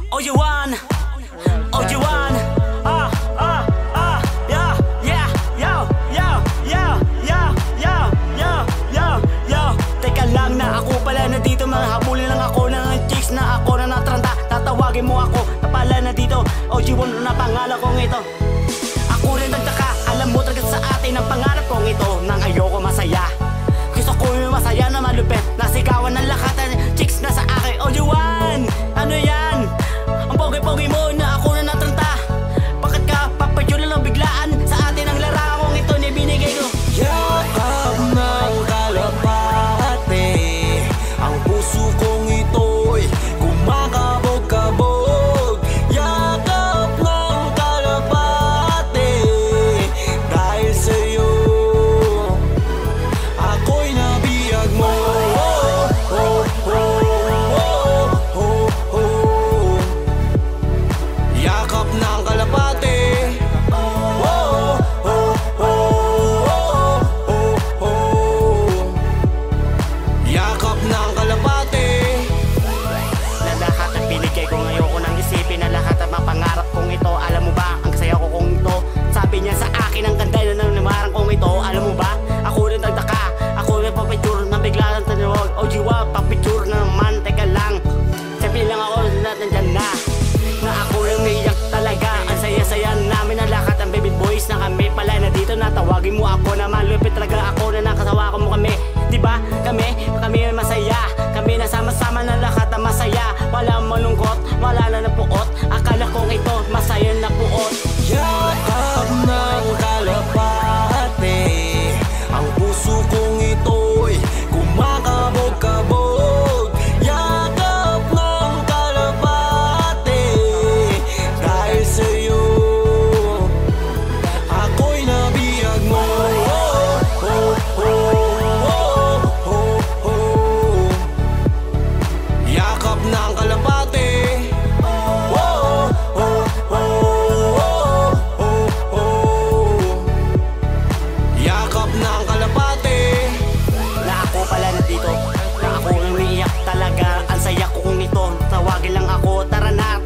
Oh, you want? Oh, you want? Yeah, yeah, yo, yo, yo, yo, yo, yo, yo, yo. Teka lang na ako pala na dito. Mga habulin lang ako ng chicks na ako na natranta. Tatawagin mo ako na pala na dito. Oh, you want na pangalan kong ito. Ako rin nagtaka, alam mo talaga sa atin ang pangarap kong ito. Nang ayoko masaya, gusto ko yung masaya na malupit. Nasigawan ng lahat ng chicks na sa akin. Oh, you want? Ano yan? Ang pogi-pogi mo na ako na natranta. Bakit ka papadyula lang biglaan? Sa atin ang larangang ito ni binigay ko. Yakap ng kalapate, ang puso kong ito'y kumakabog-kabog. Yakap ng kalapate, dahil sa'yo ako'y nabiyag mo. Yakap ng kalapate, yakap ng kalapate. Na lahat ang binigay ko ngayon ko nang isipin na lahat ang mapangarap kong ito. Alam mo ba, ang saya ko kong ito. Sabi niya sa akin ang ganda na namarang kong ito. Alam mo ba, ako rin nagtaka. Ako rin papicture na bigla lang tanawag. Oh, jiwa, papicture na naman. Teka lang, sabi lang ako na nandyan na ako rin naiyak talaga. Ang saya-saya namin na lahat ang baby boys na kami pala na dito. Natawagin mo ako na malupit talaga ako na nakasawa ko mo kami. Diba? Kami masaya. Kami nasama-sama na lahat ang masaya. Wala malungkot, wala na napuot. Akala kong ito masaya na puot. Yakap ng kalapate, ang puso kong ito'y kumakabog-kabog. Yakap ng kalapate, dahil sa'yo ako'y nabiyag mo. Yakap ng kalapate, yakap ng kalapate. Na ako pala na dito, na ako umiiyak talaga. Ang saya ko kung ito, tawagin lang ako. Tara na,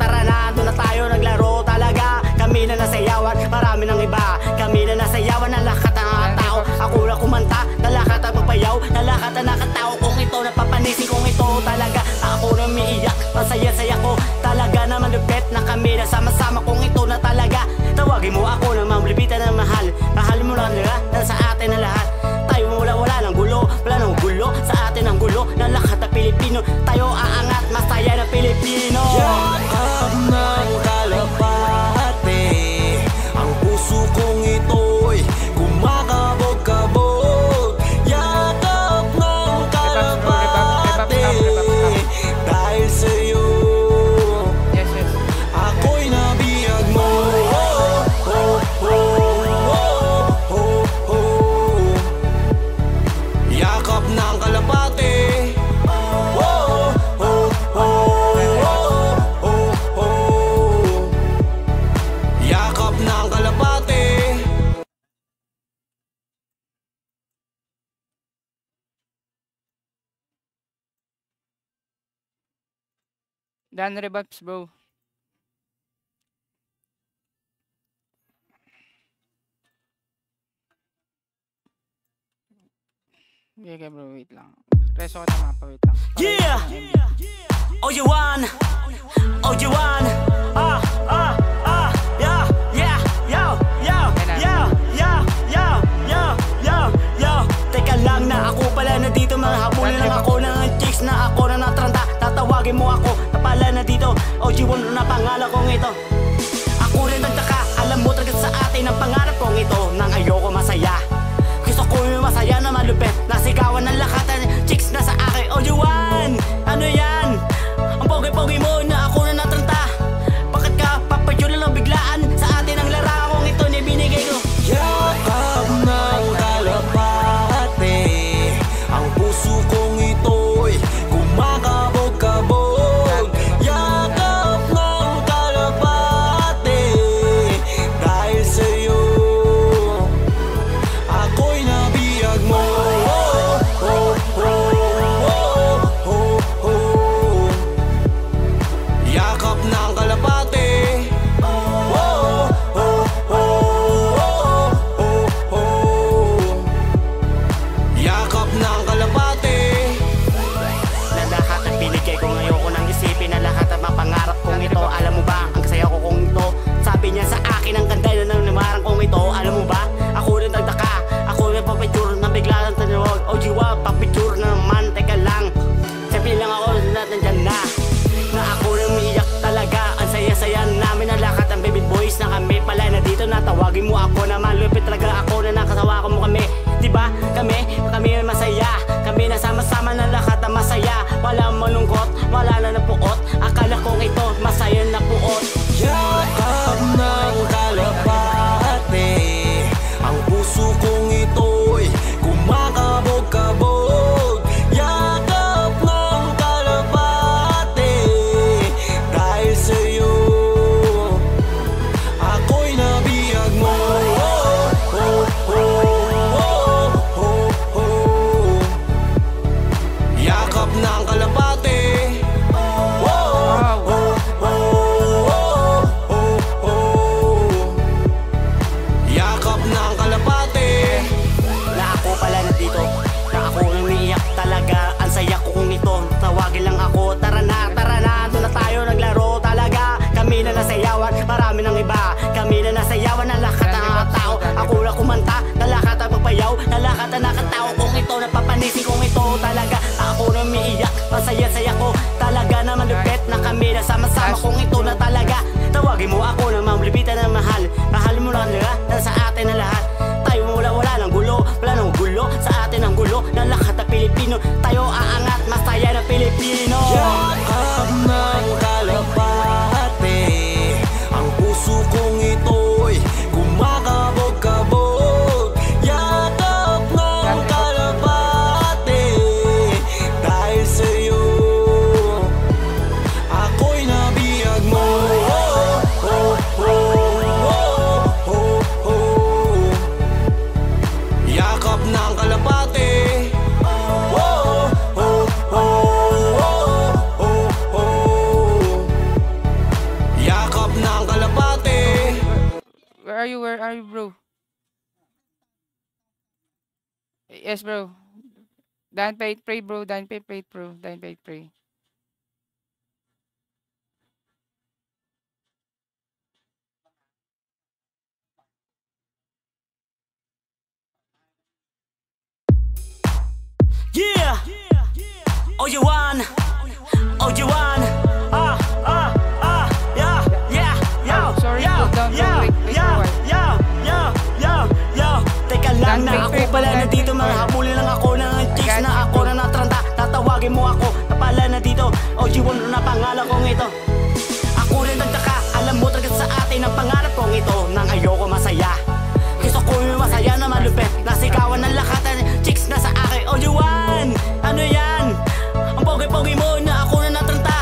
doon na tayo naglaro talaga. Kami na nasayawan, marami ng iba. Kami na nasayawan na lahat ng mga tao. Ako na kumanta, na lahat ang magpayaw. Na lahat ang nakatao kung ito, napapanisin kong ito talaga. Ako na umiiyak, masaya-saya ko talaga na malupit na kami na sama-sama kung ito na talaga. Tawagin mo ako na mamlipitan na mahal. Mahal mo lang nila, na sa atin na lahat. Tayo wala ng gulo, wala ng gulo. Sa atin ang gulo, na lahat ng Pilipino. Tayo aangat, masaya na Pilipino. Yakap ng kalapate, ang puso kong ito'y kumakabog-kabog. Yakap ng kalapate, dahil sa'yo ako'y nabiyag mo. Yakap ng kalapate, yakap ng kalapate. Dan rebuffs, bro. Okay, bro, wait lang. Reso ko na mapa, wait lang. Yeah! Oh, you want? Oh, you want? Yeah, yeah, yo, yo, yo, yo, yo, yo, yo, yo. Teka lang na ako pala na dito. Mga habulin lang ako ng chicks na ako na natranta. Tatawagin mo ako na pala na dito. Oh, you want na pangalan kong ito. Ako rin nagtaka, alam mo talaga sa atin ang pangarap kong ito. Nang ayoko masaya, gusto ko yung masaya na malupit. Nasigawan ng lahat ng chicks na sa akin. Oh, you want? Ano yan? Ang pogi-pogi mo na ako na natranta. Bakit ka papadyula lang biglaan? Sa atin ang larangang ito ni binigay ko. Yakap ng kalapate, ang puso kong ito'y kumakabog-kabog. Yakap ng kalapate, dahil sa'yo yakap ng kalapate. Oh, oh, oh, oh, oh, oh, oh. Yakap ng kalapate. Na lahat ang binigay ko ngayon ko nang isipin na lahat ang mapangarap kong ito. Alam mo ba, ang saya ko kung ito. Sabi niya sa akin ang ganda na nang namarang kong ito. Alam mo ba, ako rin nagtaka. Ako rin papicture na bigla ng tanawag. O jiwa, papicture na naman, teka lang. Sabi lang ako na nandyan na ako rin umiiyak talaga. Ang saya-saya namin na lahat ang baby boys na kami pala na dito. Natawagin mo ako na malupit talaga ako na nakasawa ko mo kami. Diba? Kami masaya. Kami nasama-sama na lahat ang masaya. Wala malungkot, wala na napuot. Akala kong ito masaya na puot. Yakap ng kalapate. Ang puso kong ito'y kumakabog-kabog. Yakap ng kalapate. Dahil sa'yo ako'y nabiyag mo. Oh, oh, oh, oh, oh. Yakap ng kalapate. Oh, oh, oh, oh, oh, oh. Yakap ng kalapate. Na ako pala nandito, na ako umiiyak talaga. Ang saya ko kung ito, tawagin lang ako. Tara na, doon na tayo naglaro talaga. Kami na nasayawan, marami ng iba. Kami na nasayawan na lahat ng mga tao. Ako na kumanta, na lahat ang magpayaw. Na lahat ang nakatao kung ito, napapanising kung ito talaga. Ako na umiiyak, masaya-saya ko talaga naman lupit na kami na sama-sama kung ito na talaga. Tawagin mo ako na mamlibitan na mahal. Mahal mo lang nila, na sa atin na lahat. Tayo wala nang gulo, wala nang gulo. Sa atin ang gulo, na lahat na Pilipino. Tayo aangat, masaya na Pilipino. Yakap ng kalapate. Ang puso kong ito'y kumakabog-kabog. Yakap ng kalapate. Dahil sa'yo ako'y nabiyag mo. Oh, oh, oh, oh, oh. Yakap ng kalapate. Oh, oh, oh, oh, oh. Yakap ng kalapate. Where are you, bro? Yes, bro. Dan pay pray, bro. Dan pay pray, bro. Dan pay pray. Yeah! Oh, you want? Oh, you want? Yeah, yeah, yo, Sorry, yo, put down, yo, bro. Wait yo, for a while. yo, yo, yo, yo. Teka lang Dan na ako Pay, pala Dan nandito, Pay, mga bro. habulin lang ako ng chicks Got na you, ako bro. na natranta. Tatawagin mo ako na pala nandito. Oh, you want na pangalan kong ito. Ako rin nagtaka, alam mo talaga sa atin ang pangarap kong ito. Nang ayoko masaya. Gusto ko yung masaya na malupit. Nasigawan ng lahat ng chicks na sa akin. Oh, you want? Ano yan? Ang pogi-pogi mo na ako na natranta.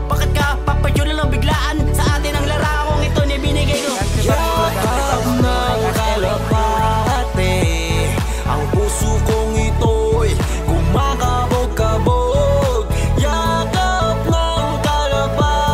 Bakit ka papayulan lang biglaan? Sa atin ang larawang ito ni binigay ko. Yakap ng kalapate. Ang puso kong ito'y kumakabog-kabog. Yakap ng kalapate.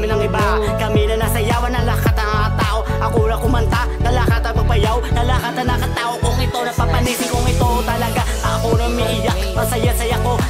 marami ng iba. Kami na nasayawan ng lahat ng mga tao. Ako na kumanta, nalakat ang magbayaw, nalakat ang nakatao. Kung ito napapanising, kung ito talaga ako na umiiyak, masaya-saya ko.